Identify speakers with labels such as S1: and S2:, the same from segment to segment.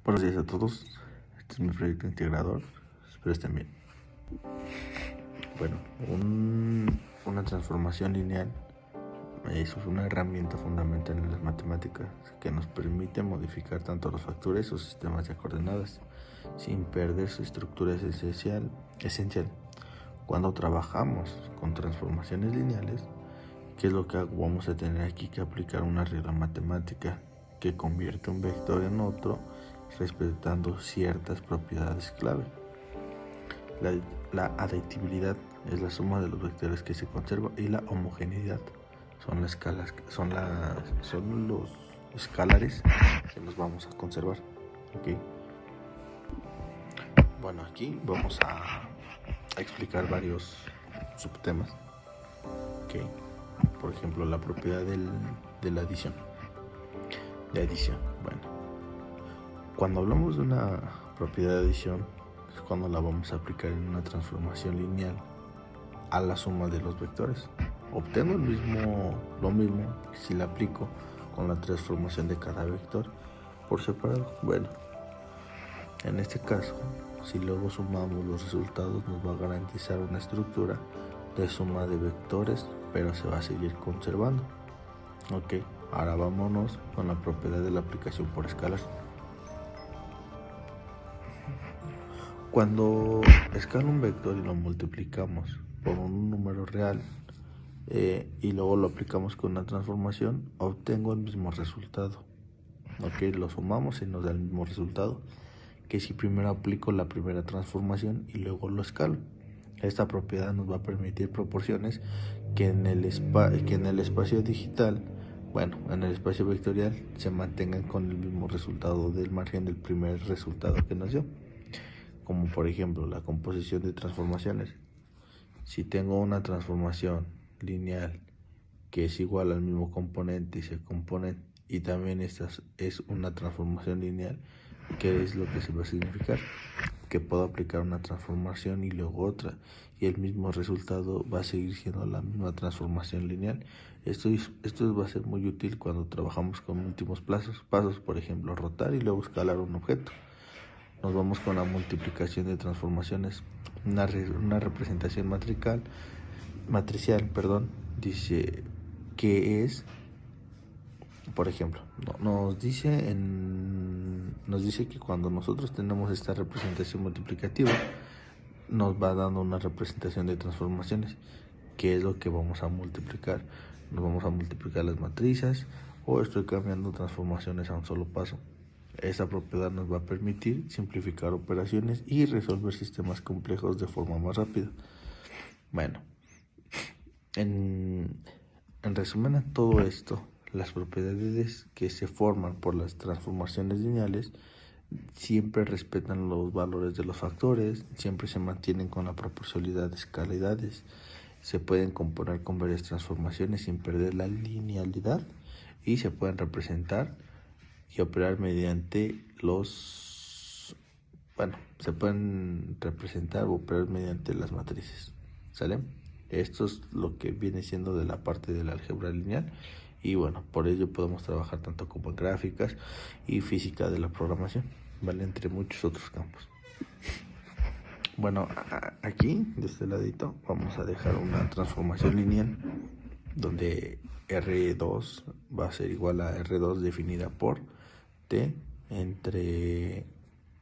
S1: Buenos días a todos. Este es mi proyecto integrador. Espero estén bien. Bueno, una transformación lineal es una herramienta fundamental en las matemáticas que nos permite modificar tanto los factores o sistemas de coordenadas sin perder su estructura esencial. Cuando trabajamos con transformaciones lineales, ¿qué es lo que hago? Vamos a tener aquí que aplicar una regla matemática que convierte un vector en otro respetando ciertas propiedades clave. La aditibilidad es la suma de los vectores que se conserva y la homogeneidad son las escalas, son los escalares que nos vamos a conservar. ¿Okay? Bueno, aquí vamos a explicar varios subtemas. ¿Okay? Por ejemplo, la propiedad de la adición. De adición. Bueno, cuando hablamos de una propiedad de adición, es cuando la vamos a aplicar en una transformación lineal a la suma de los vectores. Obtengo lo mismo si la aplico con la transformación de cada vector por separado. Bueno, en este caso, si luego sumamos los resultados, nos va a garantizar una estructura de suma de vectores, pero se va a seguir conservando. Ok, ahora vámonos con la propiedad de la aplicación por escalar. Cuando escalo un vector y lo multiplicamos por un número real y luego lo aplicamos con una transformación, obtengo el mismo resultado. Ok, lo sumamos y nos da el mismo resultado que si primero aplico la primera transformación y luego lo escalo. Esta propiedad nos va a permitir proporciones que en el espacio digital, en el espacio vectorial, se mantengan con el mismo resultado del margen del primer resultado que nos dio. Como por ejemplo la composición de transformaciones. Si tengo una transformación lineal que es igual al mismo componente y se componen, y también esta es una transformación lineal, ¿qué es lo que se va a significar? Que puedo aplicar una transformación y luego otra, y el mismo resultado va a seguir siendo la misma transformación lineal. Esto va a ser muy útil cuando trabajamos con últimos pasos, por ejemplo, rotar y luego escalar un objeto. Nos vamos con la multiplicación de transformaciones. Una representación matricial, dice que es, por ejemplo, nos dice que cuando nosotros tenemos esta representación multiplicativa, nos va dando una representación de transformaciones, que es lo que vamos a multiplicar. Nos vamos a multiplicar las matrices, o estoy cambiando transformaciones a un solo paso. Esta propiedad nos va a permitir simplificar operaciones y resolver sistemas complejos de forma más rápida. Bueno, en resumen a todo esto, las propiedades que se forman por las transformaciones lineales siempre respetan los valores de los factores, siempre se mantienen con la proporcionalidad de escalidades, se pueden componer con varias transformaciones sin perder la linealidad y se pueden representar y operar mediante se pueden representar o operar mediante las matrices. ¿Sale? Esto es lo que viene siendo de la parte de la álgebra lineal, y bueno, por ello podemos trabajar tanto como en gráficas y física de la programación, ¿vale? Entre muchos otros campos. Bueno, aquí de este ladito vamos a dejar una transformación lineal donde R2 va a ser igual a R2 definida por T entre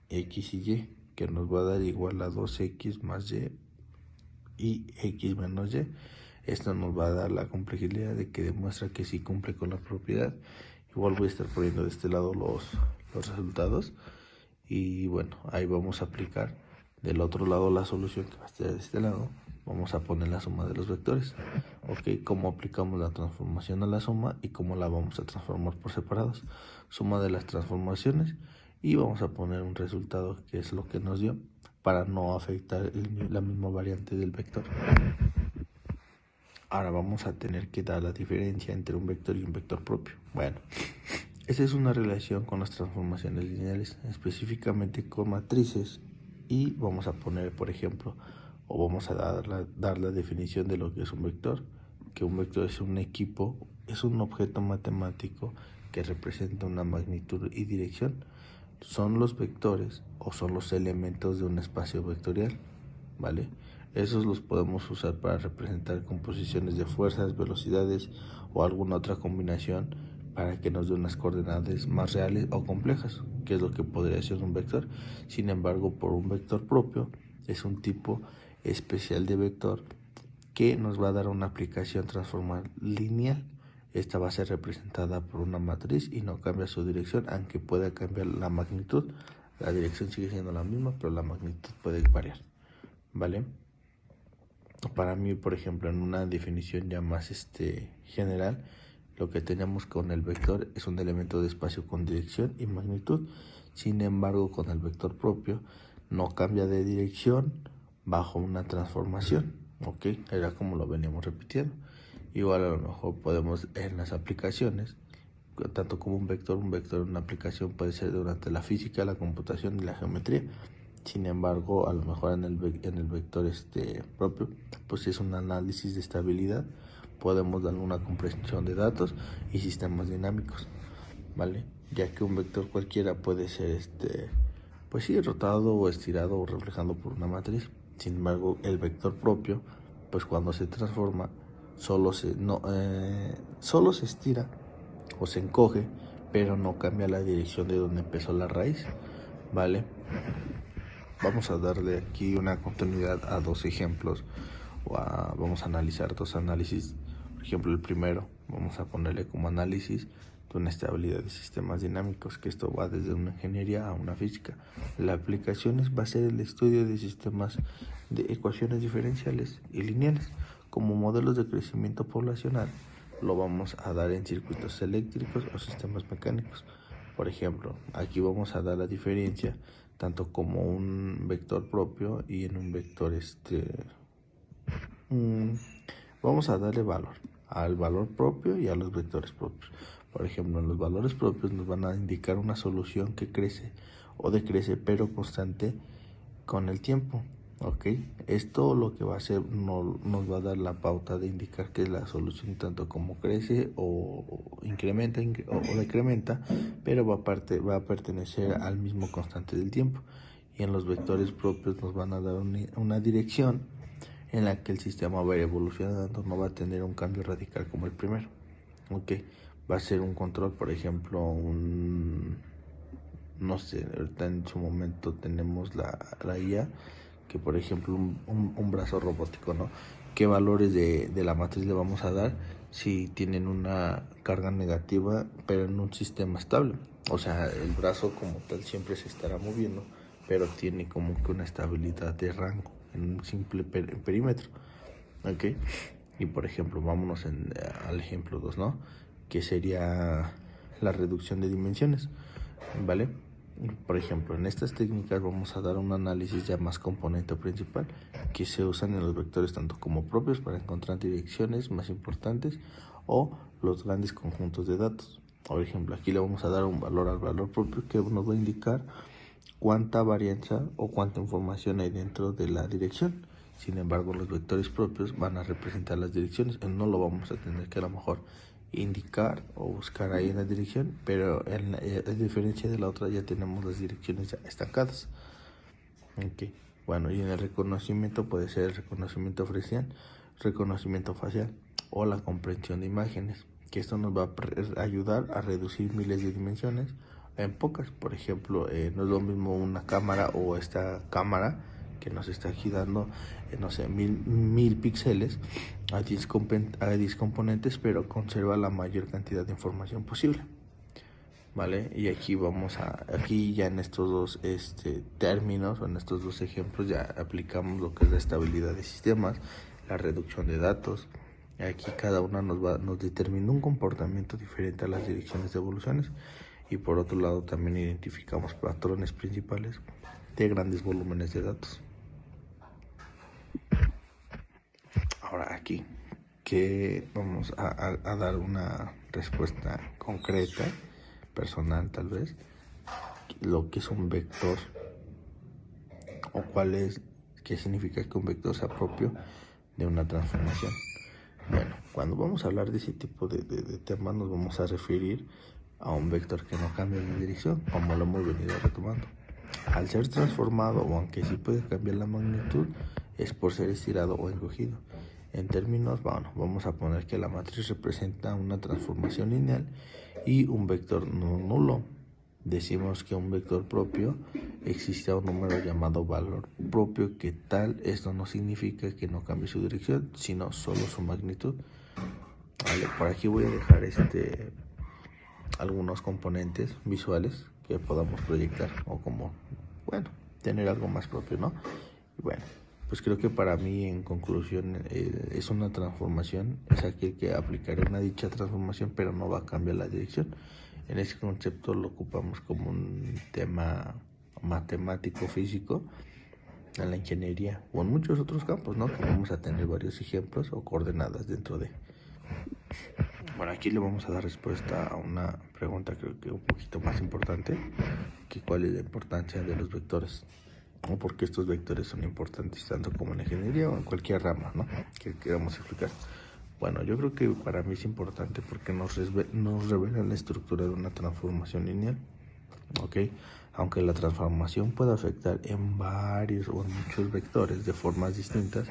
S1: X y Y, que nos va a dar igual a 2X más Y X menos Y. Esto nos va a dar la complejidad de que demuestra que sí cumple con la propiedad. Igual voy a estar poniendo de este lado los resultados, y bueno, ahí vamos a aplicar del otro lado la solución que va a estar de este lado. Vamos a poner la suma de los vectores. Ok, cómo aplicamos la transformación a la suma y cómo la vamos a transformar por separados. Suma de las transformaciones, y vamos a poner un resultado que es lo que nos dio para no afectar la misma variante del vector. Ahora vamos a tener que dar la diferencia entre un vector y un vector propio. Bueno, esa es una relación con las transformaciones lineales, específicamente con matrices, y vamos a poner, por ejemplo, o vamos a dar la definición de lo que es un vector, que un vector es un objeto matemático que representa una magnitud y dirección. son los vectores o son los elementos de un espacio vectorial, ¿vale? Esos los podemos usar para representar composiciones de fuerzas, velocidades o alguna otra combinación para que nos dé unas coordenadas más reales o complejas, que es lo que podría ser un vector. Sin embargo, por un vector propio es un tipo especial de vector que nos va a dar una aplicación transformal lineal. Esta va a ser representada por una matriz y no cambia su dirección, aunque pueda cambiar la magnitud. La dirección sigue siendo la misma, pero la magnitud puede variar, ¿vale? Para mí, por ejemplo, en una definición ya más general, lo que tenemos con el vector es un elemento de espacio con dirección y magnitud. Sin embargo, con el vector propio no cambia de dirección bajo una transformación, ¿ok? Era como lo veníamos repitiendo. Igual a lo mejor podemos en las aplicaciones, tanto como un vector en una aplicación puede ser durante la física, la computación y la geometría. Sin embargo, a lo mejor en el vector propio, pues es un análisis de estabilidad. Podemos darle una comprensión de datos y sistemas dinámicos, ¿vale? Ya que un vector cualquiera puede ser, pues sí, rotado o estirado o reflejado por una matriz. Sin embargo, el vector propio, pues cuando se transforma, solo se estira o se encoge, pero no cambia la dirección de donde empezó la raíz, ¿vale? Vamos a darle aquí una continuidad a dos ejemplos vamos a analizar dos análisis. Por ejemplo, el primero vamos a ponerle como análisis de una estabilidad de sistemas dinámicos, que esto va desde una ingeniería a una física. La aplicación va a ser el estudio de sistemas de ecuaciones diferenciales y lineales como modelos de crecimiento poblacional. Lo vamos a dar en circuitos eléctricos o sistemas mecánicos. Por ejemplo, aquí vamos a dar la diferencia tanto como un vector propio y en un vector vamos a darle valor al valor propio y a los vectores propios. Por ejemplo, los valores propios nos van a indicar una solución que crece o decrece, pero constante con el tiempo, ¿ok? Esto lo que va a hacer nos va a dar la pauta de indicar que la solución tanto como crece o incrementa o decrementa, pero va a pertenecer al mismo constante del tiempo. Y en los vectores propios nos van a dar una dirección en la que el sistema va a ir evolucionando, no va a tener un cambio radical como el primero, ¿ok? Va a ser un control, por ejemplo, no sé, ahorita en su momento tenemos la IA, que por ejemplo un brazo robótico, ¿no? ¿Qué valores de la matriz le vamos a dar si tienen una carga negativa pero en un sistema estable? O sea, el brazo como tal siempre se estará moviendo, pero tiene como que una estabilidad de rango en un simple perímetro, ¿ok? Y por ejemplo, vámonos al ejemplo 2, ¿no? Que sería la reducción de dimensiones, ¿vale? Por ejemplo, en estas técnicas vamos a dar un análisis ya más componente principal que se usan en los vectores tanto como propios para encontrar direcciones más importantes o los grandes conjuntos de datos. Por ejemplo, aquí le vamos a dar un valor al valor propio que nos va a indicar cuánta varianza o cuánta información hay dentro de la dirección. Sin embargo, los vectores propios van a representar las direcciones. No lo vamos a tener que a lo mejor indicar o buscar ahí en la dirección, pero a diferencia de la otra ya tenemos las direcciones ya estancadas. Okay. Bueno, y en el reconocimiento puede ser el reconocimiento facial o la comprensión de imágenes, que esto nos va a ayudar a reducir miles de dimensiones en pocas. Por ejemplo, no es lo mismo una cámara o esta cámara que nos está girando, no sé, mil píxeles a 10 componentes, pero conserva la mayor cantidad de información posible, ¿vale? Y aquí ya en estos dos términos o en estos dos ejemplos ya aplicamos lo que es la estabilidad de sistemas, la reducción de datos. Aquí cada una nos determina un comportamiento diferente a las direcciones de evoluciones, y por otro lado también identificamos patrones principales de grandes volúmenes de datos. Ahora aquí que vamos a dar una respuesta concreta, personal tal vez, lo que es un vector o qué significa que un vector sea propio de una transformación. Bueno, cuando vamos a hablar de ese tipo de temas nos vamos a referir a un vector que no cambia de dirección, como lo hemos venido retomando. Al ser transformado, o aunque sí puede cambiar la magnitud, es por ser estirado o encogido. En términos, bueno, vamos a poner que la matriz representa una transformación lineal y un vector no nulo. Decimos que un vector propio existe a un número llamado valor propio, que tal, esto no significa que no cambie su dirección, sino solo su magnitud. Vale, por aquí voy a dejar algunos componentes visuales que podamos proyectar o como, bueno, tener algo más propio, ¿no? Y bueno, pues creo que para mí, en conclusión, es una transformación, es aquel que aplicará una dicha transformación, pero no va a cambiar la dirección. En ese concepto lo ocupamos como un tema matemático, físico, en la ingeniería o en muchos otros campos, ¿no? Que vamos a tener varios ejemplos o coordenadas dentro de. Bueno, aquí le vamos a dar respuesta a una pregunta creo que un poquito más importante, que cuál es la importancia de los vectores, o por qué estos vectores son importantes tanto como en la ingeniería o en cualquier rama, ¿no?, que queramos explicar. Bueno, yo creo que para mí es importante porque nos revelan la estructura de una transformación lineal, ¿ok? Aunque la transformación pueda afectar en varios o en muchos vectores de formas distintas,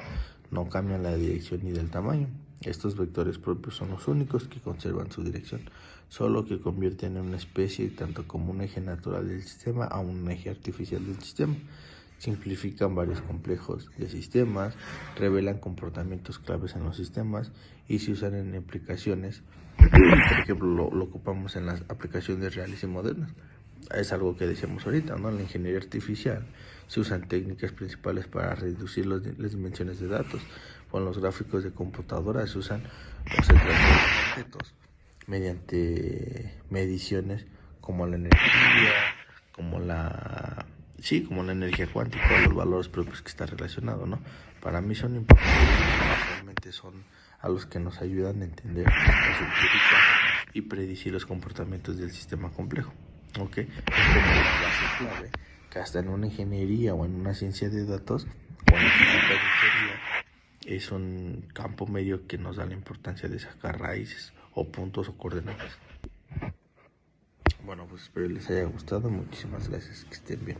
S1: no cambian la dirección ni del tamaño. Estos vectores propios son los únicos que conservan su dirección, solo que convierten en una especie tanto como un eje natural del sistema a un eje artificial del sistema. Simplifican varios complejos de sistemas, revelan comportamientos claves en los sistemas y se usan en aplicaciones. Por ejemplo, lo ocupamos en las aplicaciones reales y modernas. Es algo que decíamos ahorita, ¿no? En la ingeniería artificial se usan técnicas principales para reducir las dimensiones de datos. Con los gráficos de computadora se usan o se transforman objetos mediante mediciones como la energía, como la energía cuántica, los valores propios que está relacionado, ¿no? Para mí son importantes, realmente son a los que nos ayudan a entender la estructura y predecir los comportamientos del sistema complejo, ¿ok? Es como la base clave que hasta en una ingeniería o en una ciencia de datos o en la física de ingeniería es un campo medio que nos da la importancia de sacar raíces o puntos o coordenadas. Bueno, pues espero les haya gustado. Muchísimas gracias. Que estén bien.